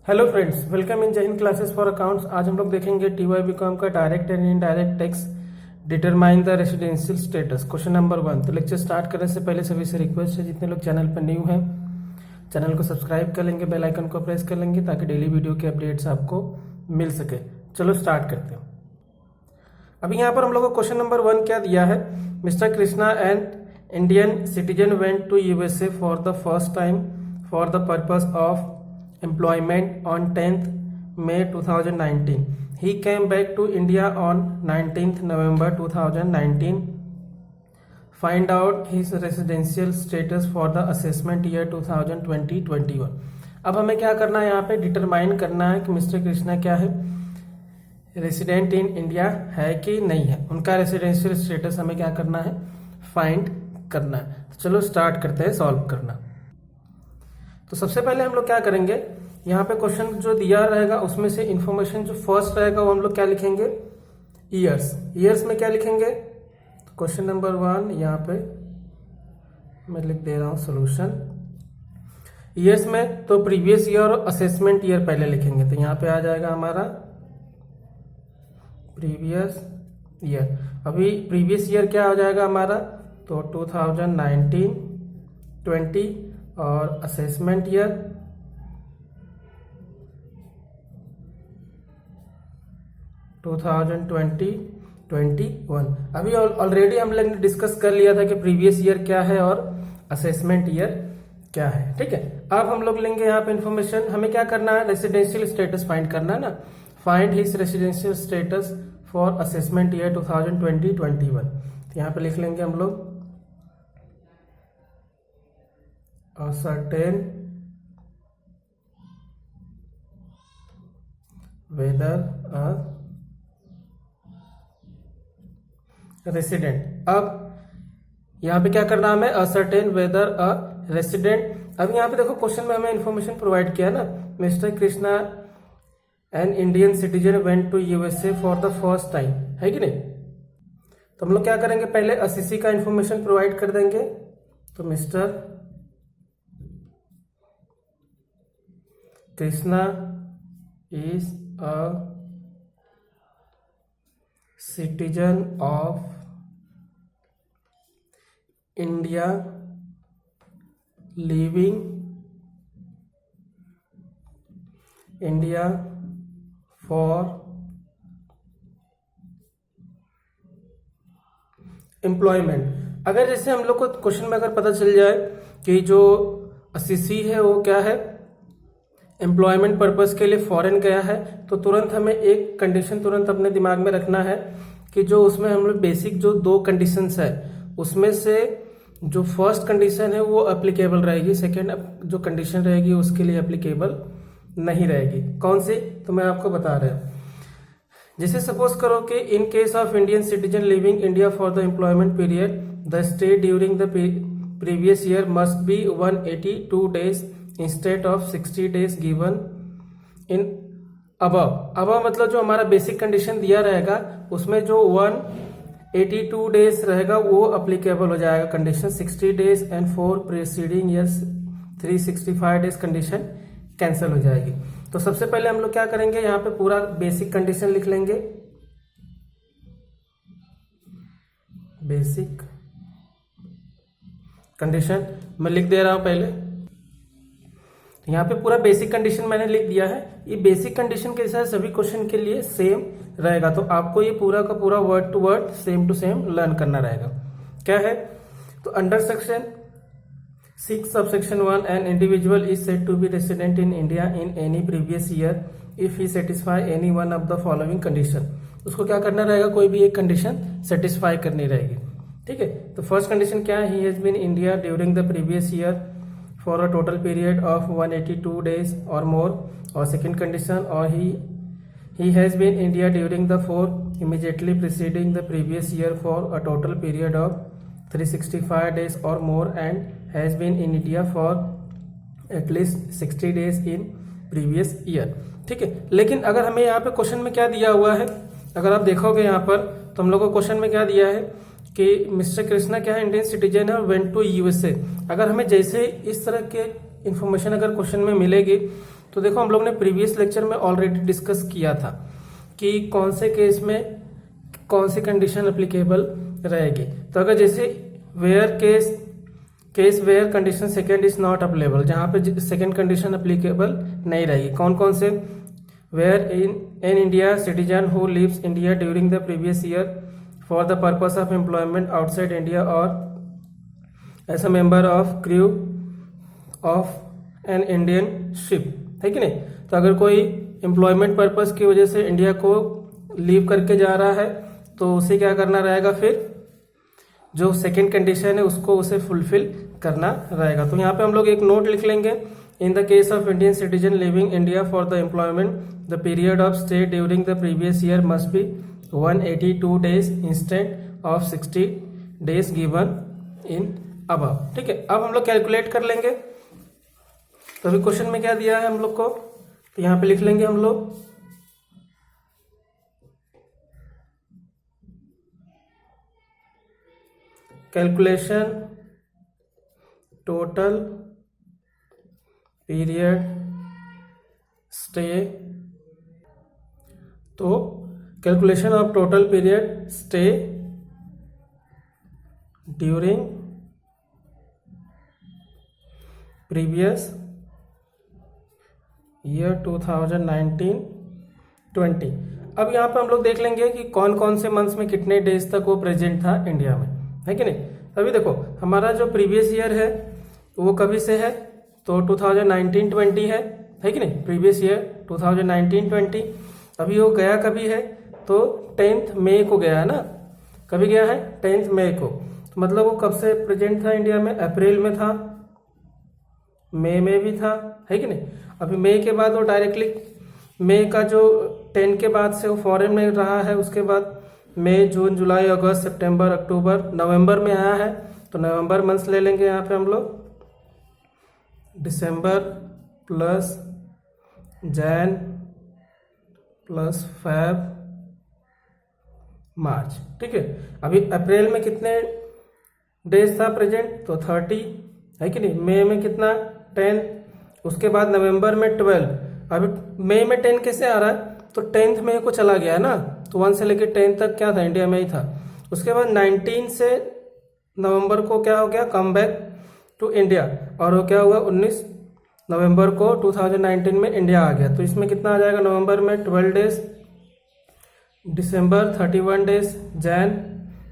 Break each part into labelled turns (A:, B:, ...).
A: Hello friends, welcome in जय Hind classes for accounts. आज हम लोग देखेंगे टीवाई बीकॉम का direct and indirect tax determine the residential status, question number 1। तो लेक्चर स्टार्ट करने से पहले सभी से रिक्वेस्ट है, जितने लोग चैनल पर न्यू हैं चैनल को सब्सक्राइब कर लेंगे, बेल आइकन को प्रेस कर लेंगे ताकि डेली वीडियो के अपडेट्स आपको मिल सके। चलो स्टार्ट करते हैं। अभी यहाँ पर हम लोग को क्वेश्चन नंबर 1 क्या दिया है। Mister Krishna and Indian citizen went to USA for the first time for the purpose of employment on 10th May 2019. He came back to India on 19th November 2019. Find out his residential status for the assessment year 2020-21. अब हमें क्या करना है, यहाँ पे determine करना है कि मिस्टर कृष्णा क्या है, रेसिडेंट इन इंडिया है कि नहीं है। उनका रेसिडेंशियल स्टेटस हमें क्या करना है, फाइंड करना है। तो चलो स्टार्ट करते हैं सॉल्व करना। तो सबसे पहले हम लोग क्या करेंगे, यहाँ पे क्वेश्चन जो दिया रहेगा उसमें से इंफॉर्मेशन जो फर्स्ट रहेगा वो हम लोग क्या लिखेंगे, ईयर्स। ईयर्स में क्या लिखेंगे, क्वेश्चन नंबर 1 यहाँ पे मैं लिख दे रहा हूँ सोल्यूशन। ईयर्स में तो प्रीवियस ईयर और असेसमेंट ईयर पहले लिखेंगे, तो यहाँ पे आ जाएगा हमारा प्रीवियस ईयर। अभी प्रीवियस ईयर क्या हो जाएगा हमारा, तो 2019, 20 और असेसमेंट ईयर 2020, 21। अभी ऑलरेडी हम लोग ने डिस्कस कर लिया था कि प्रीवियस ईयर क्या है और असेसमेंट ईयर क्या है। ठीक है, अब हम लोग लेंगे यहाँ पे इंफॉर्मेशन। हमें क्या करना है, रेसिडेंशियल स्टेटस फाइंड करना है ना। Find his residential status for assessment year 2020, 21। तो यहाँ पे लिख लेंगे हम लोग ascertain whether a resident। अब यहाँ पे क्या करना हमें, ascertain whether a resident। अब यहाँ पे देखो क्वेश्चन में हमें इंफॉर्मेशन प्रोवाइड किया ना, mister Krishna an Indian citizen went to USA for the first time, है कि नहीं। तो हम लोग क्या करेंगे, पहले असिसी का इंफॉर्मेशन प्रोवाइड कर देंगे। तो mister Krishna is a citizen of India living India for employment. अगर जैसे हम लोग को क्वेश्चन में अगर पता चल जाए कि जो असिसी है वो क्या है, एम्प्लॉयमेंट पर्पस के लिए फॉरेन गया है, तो तुरंत हमें एक कंडीशन तुरंत अपने दिमाग में रखना है कि जो उसमें हम लोग बेसिक जो 2 कंडीशंस है उसमें से जो फर्स्ट कंडीशन है वो एप्लीकेबल रहेगी, सेकेंड जो कंडीशन रहेगी उसके लिए एप्लीकेबल नहीं रहेगी। कौन सी, तो मैं आपको बता रहा हूँ। जैसे सपोज करो कि in case of Indian citizen living India for the employment period the stay during the previous year must be 182 days instead of 60 days given in above. Above मतलब जो हमारा बेसिक कंडीशन दिया रहेगा उसमें जो 182 डेज रहेगा वो अप्लीकेबल हो जाएगा condition. 60 days and 4 preceding years 365 days condition cancel हो जाएगी। तो सबसे पहले हम लोग क्या करेंगे, यहाँ पे पूरा बेसिक कंडीशन लिख लेंगे। बेसिक कंडीशन मैं लिख दे रहा हूं पहले। यहाँ पे पूरा बेसिक कंडीशन मैंने लिख दिया है। ये बेसिक कंडीशन के हिसाब से सभी क्वेश्चन के लिए सेम रहेगा, तो आपको ये पूरा का पूरा word to word same to same learn करना रहेगा। क्या है, तो under section 6 subsection 1 an individual is said to be resident in India in any previous year if he satisfy any one of the following condition. उसको क्या करना रहेगा, कोई भी एक कंडीशन सेटिस्फाई करनी रहेगी। ठीक है, तो फर्स्ट कंडीशन क्या है, he has been India during the previous year for a total period of 182 days or more, or second condition, or he has been India during the 4 immediately preceding the previous year for a total period of 365 days or more and has been in India for at least 60 days in previous year। ठीक है, लेकिन अगर हमें यहाँ पे question में क्या दिया हुआ है, अगर आप देखोगे यहाँ पर तो हम लोग को क्वेश्चन में क्या दिया है कि मिस्टर कृष्णा क्या है, इंडियन सिटीजन है, वेंट टू यूएसए। अगर हमें जैसे इस तरह के इन्फॉर्मेशन अगर क्वेश्चन में मिलेगी तो देखो हम लोग ने प्रीवियस लेक्चर में ऑलरेडी डिस्कस किया था कि कौन से केस में कौन सी कंडीशन एप्लीकेबल रहेगी। तो अगर जैसे where case where condition second is not available, जहां पे सेकेंड कंडीशन एप्लीकेबल नहीं रहेगी, कौन कौन से, where in India citizen who lives India during the previous year for the purpose of employment outside India और as a member of crew of an Indian ship, है कि नहीं। तो अगर कोई एम्प्लॉयमेंट पर्पस की वजह से इंडिया को लीव करके जा रहा है तो उसे क्या करना रहेगा, फिर जो सेकेंड कंडीशन है उसको उसे फुलफिल करना रहेगा। तो यहाँ पे हम लोग एक नोट लिख लेंगे, in the case of Indian citizen living India for the employment the period of stay during the previous year must be 182 days instead of 60 days given in above. ठीक है, अब हम लोग कैलकुलेट कर लेंगे। तो अभी क्वेश्चन में क्या दिया है हम लोग को, तो यहाँ पे लिख लेंगे हम लोग कैलकुलेशन टोटल पीरियड स्टे। तो calculation of total period stay during previous year 2019-20। अब यहाँ पे हम लोग देख लेंगे कि कौन कौन से मंथ्स में कितने डेज तक वो प्रेजेंट था इंडिया में, है कि नहीं। अभी देखो हमारा जो प्रीवियस ईयर है वो कभी से है, तो 2019-20 है कि नहीं, प्रीवियस ईयर 2019-20। अभी वो गया कभी है, तो 10 मई को गया है ना, कभी गया है 10 मई को। तो मतलब वो कब से प्रेजेंट था इंडिया में, अप्रैल में था, मई में भी था, है कि नहीं। अभी मई के बाद वो डायरेक्टली मई का जो 10 के बाद से वो फॉरेन में रहा है, उसके बाद मई जून जुलाई अगस्त सितंबर अक्टूबर नवंबर में आया है, तो नवंबर मंथ्स ले लेंगे यहाँ पे हम लोग, December plus Jan plus Feb March. ठीक है, अभी अप्रैल में कितने डेज था प्रेजेंट, तो 30, है कि नहीं। मई में कितना 10, उसके बाद नवंबर में 12। अभी मई में 10 कैसे आ रहा है, तो 10 मई को चला गया है ना, तो 1 से लेकर 10 तक क्या था, इंडिया में ही था। उसके बाद 19 से नवंबर को क्या हो गया, कम बैक टू इंडिया, और वो क्या हुआ 19 नवंबर को 2019 में इंडिया आ गया। तो इसमें कितना आ जाएगा, नवंबर में 12 डेज, दिसंबर 31 डेज, जैन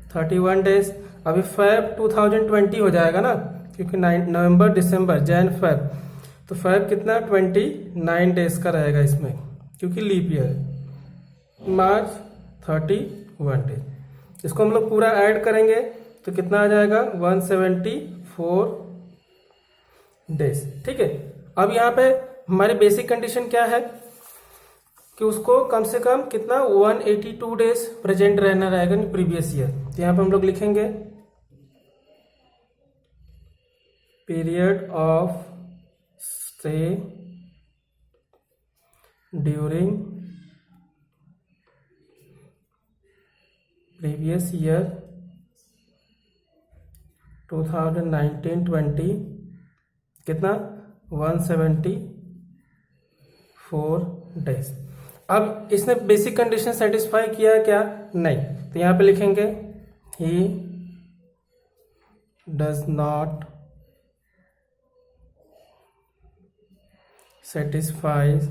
A: 31 डेज। अभी फेब 2020 हो जाएगा ना, क्योंकि नवंबर दिसंबर जैन फेब, तो फेब कितना 29 डेज का रहेगा इसमें, क्योंकि लीप ईयर है। मार्च 31 डेज, इसको हम लोग पूरा ऐड करेंगे तो कितना आ जाएगा 174 डेज। ठीक है, अब यहाँ पे हमारी बेसिक कंडीशन क्या है कि उसको कम से कम कितना 182 डेज प्रेजेंट रहना रहेगा प्रीवियस ईयर। तो यहाँ पे हम लोग लिखेंगे period of stay during previous year 2019-20 कितना 174 डेज। अब इसने बेसिक कंडीशन सेटिस्फाई किया क्या, नहीं, तो यहां पे लिखेंगे he does not satisfies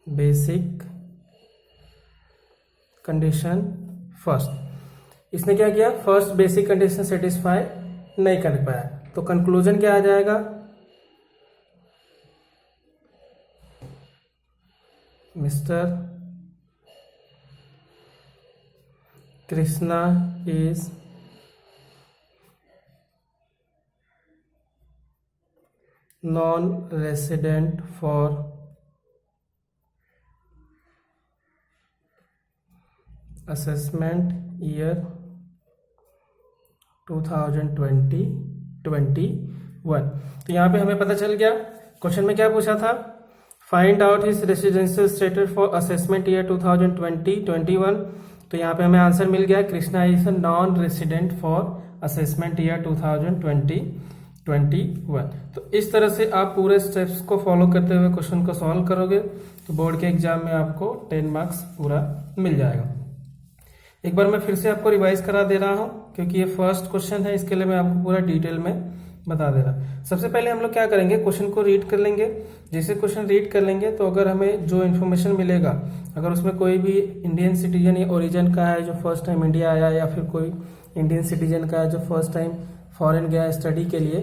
A: basic condition first. इसने क्या किया, फर्स्ट बेसिक कंडीशन सेटिस्फाई नहीं कर पाया, तो कंक्लूजन क्या आ जाएगा, mister Krishna is non-resident for assessment year 2020-21। तो यहाँ पे हमें पता चल गया, क्वेश्चन में क्या पूछा था, find out his residential status for assessment year 2020-21। तो यहाँ पे हमें आंसर मिल गया, Krishna is non resident for assessment year 2020 21। तो इस तरह से आप पूरे स्टेप्स को फॉलो करते हुए क्वेश्चन को सॉल्व करोगे तो बोर्ड के एग्जाम में आपको 10 मार्क्स पूरा मिल जाएगा। एक बार मैं फिर से आपको रिवाइज करा दे रहा हूं क्योंकि ये फर्स्ट क्वेश्चन है, इसके लिए मैं आपको पूरा डिटेल में बता दे रहा। सबसे पहले हम लोग क्या करेंगे, क्वेश्चन को रीड कर लेंगे। जैसे क्वेश्चन रीड कर लेंगे तो अगर हमें जो इन्फॉर्मेशन मिलेगा, अगर उसमें कोई भी इंडियन सिटीजन या ओरिजिन का है जो फर्स्ट टाइम इंडिया आया, या फिर कोई इंडियन सिटीजन का है जो फर्स्ट टाइम फॉरेन गया स्टडी के लिए,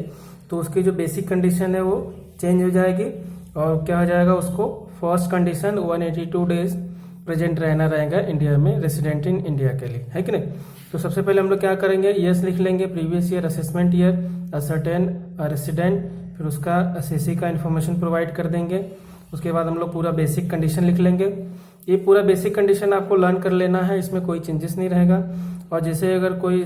A: तो उसकी जो बेसिक कंडीशन है वो चेंज हो जाएगी और क्या हो जाएगा, उसको फर्स्ट कंडीशन 182 डेज प्रेजेंट रहना रहेगा इंडिया में, रेसिडेंट इन इंडिया के लिए, है कि नहीं। तो सबसे पहले हम लोग क्या करेंगे, यस लिख लेंगे, previous year, assessment year, ascertain, resident, फिर उसका एसएससी का इन्फॉर्मेशन प्रोवाइड कर देंगे। उसके बाद हम लोग पूरा बेसिक कंडीशन लिख लेंगे। ये पूरा बेसिक कंडीशन आपको लर्न कर लेना है, इसमें कोई चेंजेस नहीं रहेगा। और जैसे अगर कोई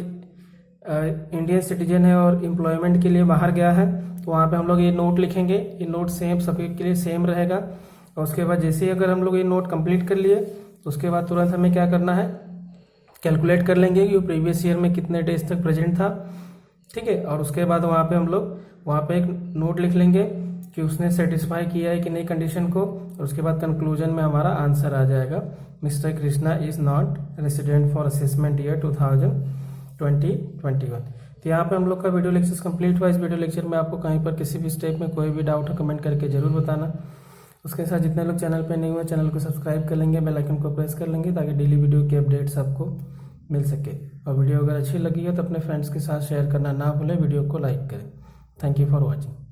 A: इंडियन सिटीजन है और एम्प्लॉयमेंट के लिए बाहर गया है तो वहाँ पे हम लोग ये नोट लिखेंगे। ये नोट सेम सभी के लिए सेम रहेगा। और उसके बाद जैसे ही अगर हम लोग ये नोट कंप्लीट कर लिए तो उसके बाद तुरंत हमें क्या करना है, कैलकुलेट कर लेंगे कि प्रैक्टिस ईयर में कितने डेज तक प्रेजेंट था, ठीक है। और उसके बाद वहाँ पे हम लोग वहाँ पे एक नोट लिख लेंगे कि उसने सेटिस्फाई किया है कि नहीं कंडीशन को। और उसके बाद कंक्लूजन में हमारा आंसर आ जाएगा, mister Krishna is not resident for assessment year 2020-21। तो यहाँ पे हम लोग का वीडियो लेक्चर कंप्लीट हुआ। इस वीडियो लेक्चर में आपको कहीं पर किसी भी स्टेप में कोई भी डाउट हो कमेंट करके जरूर बताना। उसके साथ जितने लोग चैनल पे नहीं हुए चैनल को सब्सक्राइब कर लेंगे, बेल आइकन को प्रेस कर लेंगे ताकि डेली वीडियो के अपडेट्स आपको मिल सके। और वीडियो अगर अच्छी लगी हो तो अपने फ्रेंड्स के साथ शेयर करना ना भूलें, वीडियो को लाइक करें। Thank you for watching.